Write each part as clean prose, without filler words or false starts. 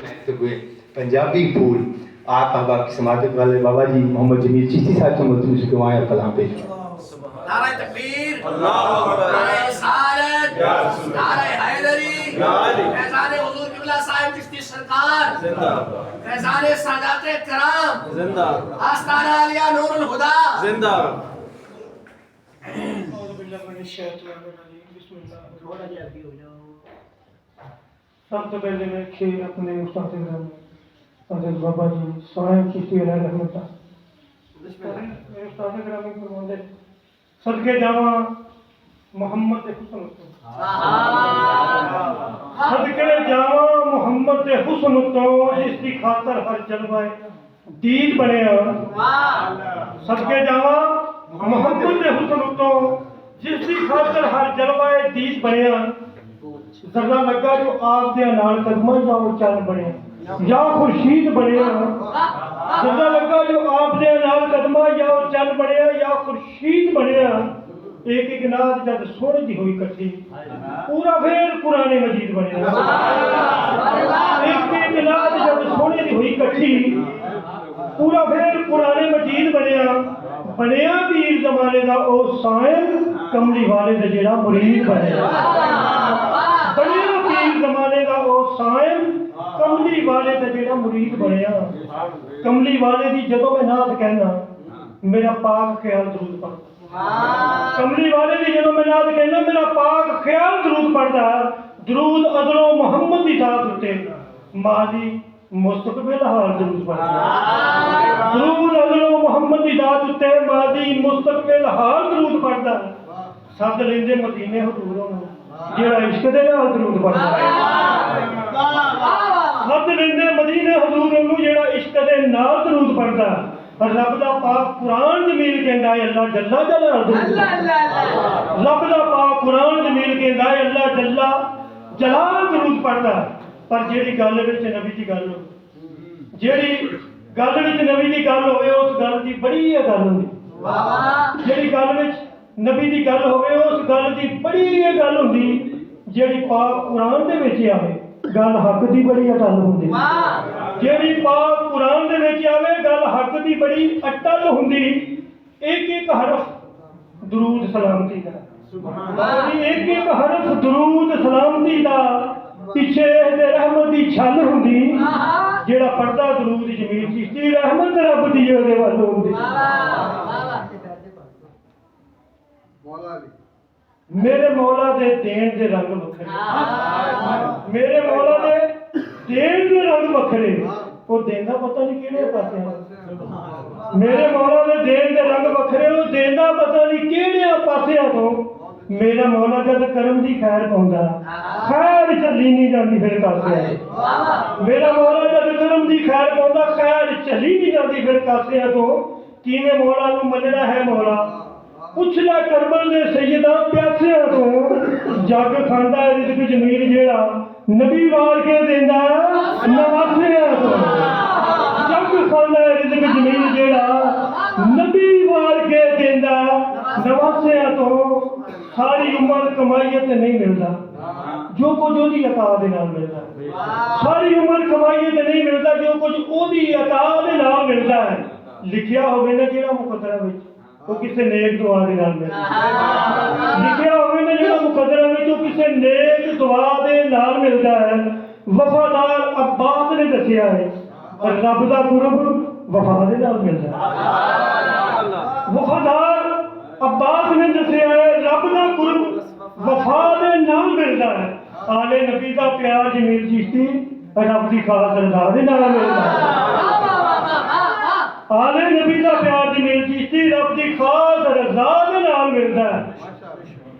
तो कोई पंजाबी फूल आप बाकी समाजत वाले बाबा जी मोहम्मद जमील चिश्ती साहब से मुझे दुआएं कलाम पेश। नारे तकबीर, अल्लाहु अकबर, नारे रिसालत, या रसूल, नारे हैदरी, या अली, फैज़ान हुजूर किबला साहिब चिश्ती सरकार जिंदाबाद, फैज़ान सादाते किराम जिंदाबाद, आस्ताना आलिया नूरुल हुदा जिंदाबाद। सबसे पहले मैं शेर अपने उस्ताद हज़रत बाबा जी साहिब चिश्ती रहमत मेरे उस्ताद ग्रामी फरमाते सदके जावा मोहम्मद के हुस्न तो सदके जावा मोहम्मद के हुस्न तो जिसकी खातर हर जलवा दीद बने सदके जावा मोहम्मद के हुस्न तो जिसकी खातर हर जलवा दीद बने जरा लगा जो आप दे नाल कदमां जाओ चल बने या खुर्शीद बने जरा लगा जो आप दे नाल कदमां जाओ चल बने या खुर्शीद बने एक एक नाद जब सोने दी हुई इकट्ठी पूरा फिर कुरान मजीद बने एक एक नाद जब सोने दी हुई इकट्ठी पूरा फिर कुरान मजीद बनया पीर जमाने का ओ साइंस कमली वाले दा जेड़ा मुरीद बनया बनया पीर जमाने का ओ साइंस कमली वाले दा जेड़ा मुरीद बनया कमली वाले दी जदों मैं नात कहना मेरा पाक ख्याल दरूद पढ़दा कमली वाले दी जदों मैं नात कहना मेरा पाक ख्याल दरूद पढ़दा दरूद अदलों मोहम्मद दी जात उते माजी मुस्तकबिल हाल दरूद पढ़दा दरूद अदलों मोहम्मद दी जात उते माजी मुस्तकबिल हाल दरूद पढ़दा सद लेंदे मदीने हुजूरों जेड़ा इश्क दे नाल दरूद पढ़दा सद लेंदे मदीने हुजूरों जेड़ा इश्क दे नाल दरूद पढ़दा रब दा पाक कुरान जमील कहंदा है अल्लाह जल्ला जलाल रब दा पाक कुरान जमील कहंदा है अल्लाह जल्ला जलाल दरूद पढ़दा पर जेड़ी गल विच नबी दी गल जेड़ी गल विच नबी दी गल होवे उस गल दी बड़ी गल हुंदी जेड़ी गल विच नबी दी गल होवे उस गल दी बड़ी गल हुंदी जेड़ी पाक कुरान दे विच आवे गल हक दी बड़ी अटल हुंदी जेड़ी पाक कुरान दे विच आवे गल हक दी बड़ी अटल हुंदी एक एक हरफ दरूद सलामती दा एक एक हरफ दरूद सलामती दा पिछे दे रहमत दी छल हुंदी जेड़ा पढ़दा दरूद जमील चिश्ती रहमत रब दी ओदे वल हुंदी मेरे मौला दे देन दे रंग वखरे मेरे मौला दे देन दे रंग वखरे वो देंदा पता नहीं किहड़े पासे मेरे मौला दे देन दे रंग वखरे वो देंदा पता नहीं किहड़े पासे तो मेरा मौला जब करम दी खैर पाउंदा खैर चली नहीं जाती फिर कासे मेरा मौला जब करम दी खैर पाउंदा खैर चली नहीं जाती फिर कासे तो किवें मौला नूं मनना है मौला पुछला करबल दे सैयदा प्यासिया तो जग खांदा रिज़्क जमील जेड़ा नबी वार के देंदा नवासिया तो जग खांदा रिज़्क जमील जेड़ा नबी वार के देंदा नवासिया तो सारी उम्र कमाई ते नहीं मिलता जो कुछ ओदी अता दे नाल मिलदा सारी उम्र कमाई ते नहीं मिलता जो कुछ ओदी अता दे नाल मिलदा है लिखिया होवे ना जेड़ा मुकद्दरा विच वो किसी नेक दुआ दे नाल मिलदा लिखिया होवे ना जेड़ा मुकद्दरा विच वो किसी नेक दुआ दे नाल मिलदा है वफादार अब्बास ने दसिया है और रब दा कुर्ब वफा दे नाल मिलदा वफादार अब्बास ने दसिया है रब दा कुर्ब वफा दे नाल मिलदा है आले नबी दा प्यार जमील चिश्ती रब दी खास रज़ा दे नाल मिलदा है आले नबी दा प्यार जमील चिश्ती रब दी खास रज़ा दे नाल मिलदा है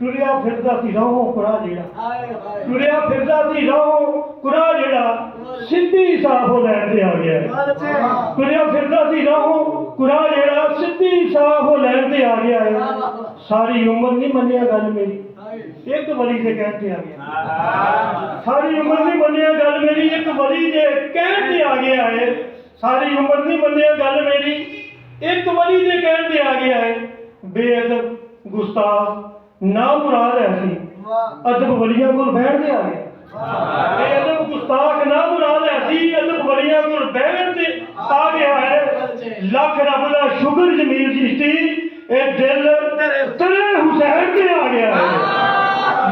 टुरिया फिरदा सी राहों कुरा जेड़ा टुरिया फिरदा सी राहों कुरा जेड़ा सिद्धी साफ हो लैन ते आ गया टुरिया फिरदा सी राहों कुरा जेड़ा सिद्धी साफ हो लैन ते आ गया है सारी उम्र नहीं मन्निया गल मेरी एक वली से कहते आ गया सारी उम्र नहीं मन्निया गल मेरी एक वली दे कहते आ गया है सारी उम्र नहीं मन्निया गल मेरी एक वली दे कहते आ गया है बेअदब गुस्ताख ना मुराद ऐसी अदब वलियां को बैठ के आ गया बेअदब गुस्ताख ना मुराद ऐसी ਲੱਖ ਰੱਬ ਦਾ ਸ਼ੁਕਰ ਜਮੀਲ ਚਿਸ਼ਤੀ ਇਹ ਦਿਲ ਤੇਰੇ ਹੁਸੈਨ ਤੇ ਆ ਗਿਆ ਹੈ।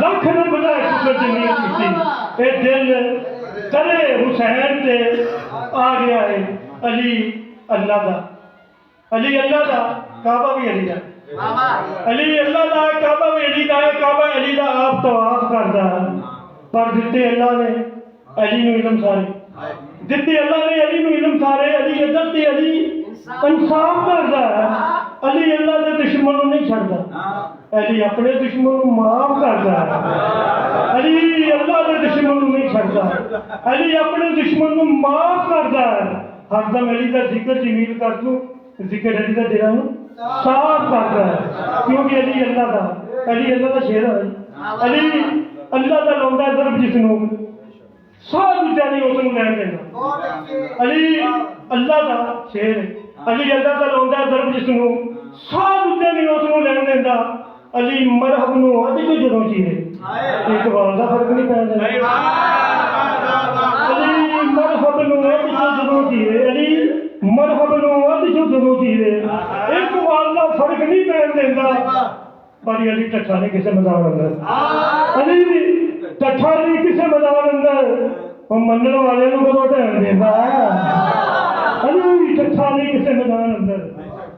ਲੱਖ ਰੱਬ ਦਾ ਸ਼ੁਕਰ ਜਮੀਲ ਚਿਸ਼ਤੀ ਇਹ ਦਿਲ ਤੇਰੇ ਹੁਸੈਨ ਤੇ ਆ ਗਿਆ ਹੈ। ਅਲੀ ਅੱਲਾ ਦਾ, ਅਲੀ ਅੱਲਾ ਦਾ, ਕਾਬਾ ਵੀ ਅਲੀ ਦਾ। ਅਲੀ ਅੱਲਾ ਦਾ, ਕਾਬਾ ਵੀ ਅਲੀ ਦਾ। ਕਾਬਾ ਅਲੀ ਦਾ ਆਪ ਤਵਾਫ ਕਰਦਾ ਪਰ ਦਿੱਤੇ ਅੱਲਾ ਨੇ ਅਲੀ ਨੂੰ ਇਲਮ ਸਾਰੇ, ਦਿੱਤੇ ਅੱਲਾ ਨੇ ਅਲੀ ਨੂੰ ਇਲਮ ਸਾਰੇ। ਅਲੀ ਇੱਜ਼ਤ ਤੇ ਅਲੀ ਇਨਸਾਫ ਕਰਦਾ ਹੈ। ਅਲੀ ਅੱਲਾ ਦੇ ਦੁਸ਼ਮਣ ਨੂੰ ਨਹੀਂ ਛੱਡਦਾ, ਅਲੀ ਆਪਣੇ ਦੁਸ਼ਮਣ ਨੂੰ ਮਾਫ ਕਰਦਾ ਹੈ। ਅਲੀ ਅੱਲਾ ਦੇ ਦੁਸ਼ਮਣ ਨੂੰ ਨਹੀਂ ਛੱਡਦਾ, ਅਲੀ ਆਪਣੇ ਦੁਸ਼ਮਣ ਨੂੰ ਮਾਫ ਕਰਦਾ ਹੈ। ਹਰਦਮ ਅਲੀ ਦਾ ਜ਼ਿਕਰ ਜਮੀਲ ਕਰ ਤੂੰ, ਜ਼ਿਕਰ ਅਲੀ ਦਾ ਦਿਲਾਂ ਨੂੰ ਸਾਫ਼ ਕਰਦਾ ਹੈ ਕਿਉਂਕਿ ਅਲੀ ਅੱਲਾ ਦਾ, ਅਲੀ ਅੱਲਾ ਦਾ ਸ਼ੇਰ ਹੈ। ਅਲੀ ਅੱਲਾ ਦਾ ਲਾਉਂਦਾ ਦਰਬ ਜਿਸ ਨੂੰ ਸਾਹ ਦੂਜਾ ਨਹੀਂ ਉਸ ਨੂੰ ਲੈਣ ਦਿੰਦਾ। ਅਲੀ ਅੱਲਾ ਦਾ ਸ਼ੇਰ, ਅਲੀ ਅੱਲਾ ਦਾ ਲਾਉਂਦਾ ਦਰਬ ਜਿਸ ਨੂੰ ਸਾਹ ਦੂਜਾ ਨਹੀਂ ਉਸ ਨੂੰ ਲੈਣ ਦਿੰਦਾ। ਅਲੀ ਮਰਹਬ ਨੂੰ ਅੱਜ ਤੋਂ ਜਦੋਂ ਚੀਰੇ ਇੱਕ ਵਾਰ ਦਾ ਫਰਕ ਨਹੀਂ ਪੈਂਦਾ। ਅਲੀ ਮਰਹਬ ਨੂੰ ਅੱਜ ਤੋਂ ਜਦੋਂ ਚੀਰੇ, ਅਲੀ ਮਰਹਬ ਨੂੰ ਅੱਜ ਤੋਂ ਜਦੋਂ ਚੀਰੇ ਇੱਕ ਵਾਰ ਦਾ ਫਰਕ ਨਹੀਂ ਪੈਣ ਦਿੰਦਾ। ਪਰ ਅਲੀ ਟੱਠਾ ਨਹੀਂ ਕਿਸੇ ਮੈਦਾਨ ਅੰਦਰ, ਅਲੀ ਟੱਠਾ ਨਹੀਂ ਕਿਸੇ ਮੈਦਾਨ ਅੰਦਰ ਉਹ ਮੰਨਣ ਵਾਲਿਆਂ ਨੂੰ ਕਦੋਂ ਢਹਿਣ ਦਿੰਦਾ। ਅਲੀ ਟੱਠਾ ਨਹੀਂ ਕਿਸੇ ਮੈਦਾਨ ਅੰਦਰ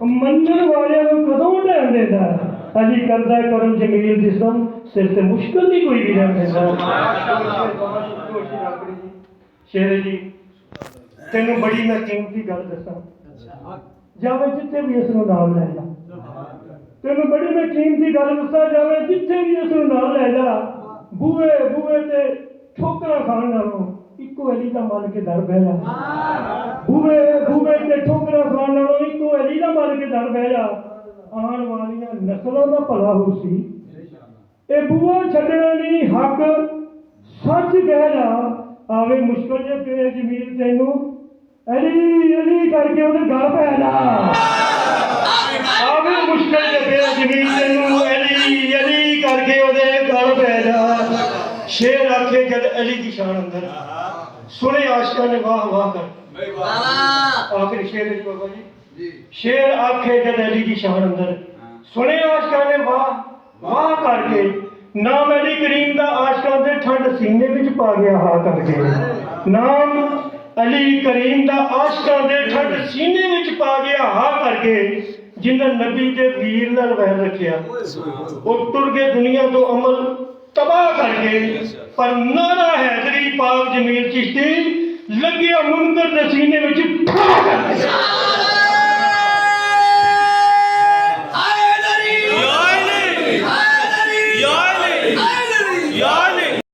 ਉਹ ਮੰਨਣ ਵਾਲਿਆਂ ਨੂੰ ਕਦੋਂ ਢਹਿਣ ਦਿੰਦਾ। ਅਲੀ ਕਰਦਾ ਕਰਮ ਜਮੀਲ ਜਿਸਮ ਸਿਰ ਤੇ ਮੁਸ਼ਕਲ ਨਹੀਂ ਕੋਈ ਵੀ ਰਹਿਣ ਦਿੰਦਾ। ਸ਼ੇਰ ਜੀ ਤੈਨੂੰ ਬੜੀ ਮੈਂ ਕੀਮਤੀ ਗੱਲ ਦੱਸਾਂ, ਜਾਵੇ ਜਿੱਥੇ ਵੀ ਇਸ ਨੂੰ ਨਾਲ ਲੈ ਜਾ। ਤੈਨੂੰ ਬੜੀ ਮੈਂ ਕੀਮਤੀ ਗੱਲ ਦੱਸਾਂ, ਜਾਵੇ ਜਿੱਥੇ ਵੀ ਇਸ ਨੂੰ ਨਾਲ ਲੈ ਜਾ। ਬੂਹੇ ਬੂਹੇ ਤੇ ਠੋਕਰਾਂ ਖਾਣ ਨਾਲੋਂ ਇੱਕੋ ਅਲੀ ਦਾ ਮੰਨ ਕੇ ਦਰ ਬਹਿ ਜਾ। ਬੂਹੇ ਬੂਹੇ ਤੇ ਠੋਕਰਾਂ ਖਾਣ ਨਾਲੋਂ ਇੱਕੋ ਅਲੀ ਦਾ ਮੰਨ ਕੇ ਦਰ ਬਹਿ ਜਾ। ਆਉਣ ਵਾਲੀਆਂ ਨਸਲਾਂ ਦਾ ਭਲਾ ਹੋ ਸੀ ਇਹ ਬੂਹਾ ਛੱਡਣਾ ਨਹੀਂ, ਹੱਕ ਸੱਚ ਕਹਿ ਜਾ। ਆਵੇ ਮੁਸ਼ਕਲ ਜੇ ਪਏ ਜਮੀਲ ਤੈਨੂੰ ਅਲੀ ਅਲੀ ਕਰਕੇ ਉਹਦੇ ਗਲ ਪੈ ਜਾ। ਆਵੇ ਮੁਸ਼ਕਲ ਜੇ ਪਏ ਜਮੀਲ ਤੈਨੂੰ ਅਲੀ ਅਲੀ ਕਰਕੇ ਉਹਦੇ ਗਲ ਪੈ ਜਾ। ਸ਼ੇਰ ਆਖੇ ਜਦ ਅਲੀ ਦੀ ਸ਼ਾਨ ਅੰਦਰ ਸੁਣੇ ਆਸ਼ਕਾਂ ਨੇ ਵਾਹ ਵਾਹ ਕਰ। ਆਖਿਰ ਸ਼ੇਰ ਜੀ ਬਾਬਾ ਜੀ, ਸ਼ੇਰ ਆਖੇ ਜਦ ਅਲੀ ਦੀ ਸ਼ਾਨ ਅੰਦਰ ਸੁਣੇ ਆਸ਼ਕਾਂ ਨੇ ਵਾਹ ਵਾਹ ਕਰਕੇ। ਨਾਮ ਅਲੀ ਕਰੀਮ ਦਾ ਆਸ਼ਕਾਂ ਦੇ ਠੰਡ ਸੀਨੇ ਵਿੱਚ ਪਾ ਗਿਆ ਹਾ ਕਰਕੇ। ਨਾਮ ਅਲੀ ਕਰੀਮ ਦਾ ਆਸ਼ਕਾਂ ਦੇ ਠੰਡ ਸੀਨੇ ਵਿੱਚ ਪਾ ਗਿਆ ਹਾ ਕਰਕੇ। ਜਿਨ੍ਹਾਂ ਨਬੀ ਦੇ ਵੀਰ ਨਾਲ ਵੈਰ ਰੱਖਿਆ ਉਹ ਤੁਰ ਗਏ ਦੁਨੀਆ ਤੋਂ ਅਮਲ ਤਬਾਹ ਕਰਕੇ। ਪਰ ਨਾਰਾ ਹੈਦਰੀ ਪਾਕ ਜਮੀਲ ਚਿਸ਼ਤੀ ਲੱਗਿਆ ਮੁਨਕਰ ਦੇ ਸੀਨੇ ਵਿੱਚ ਫਾ ਕਰ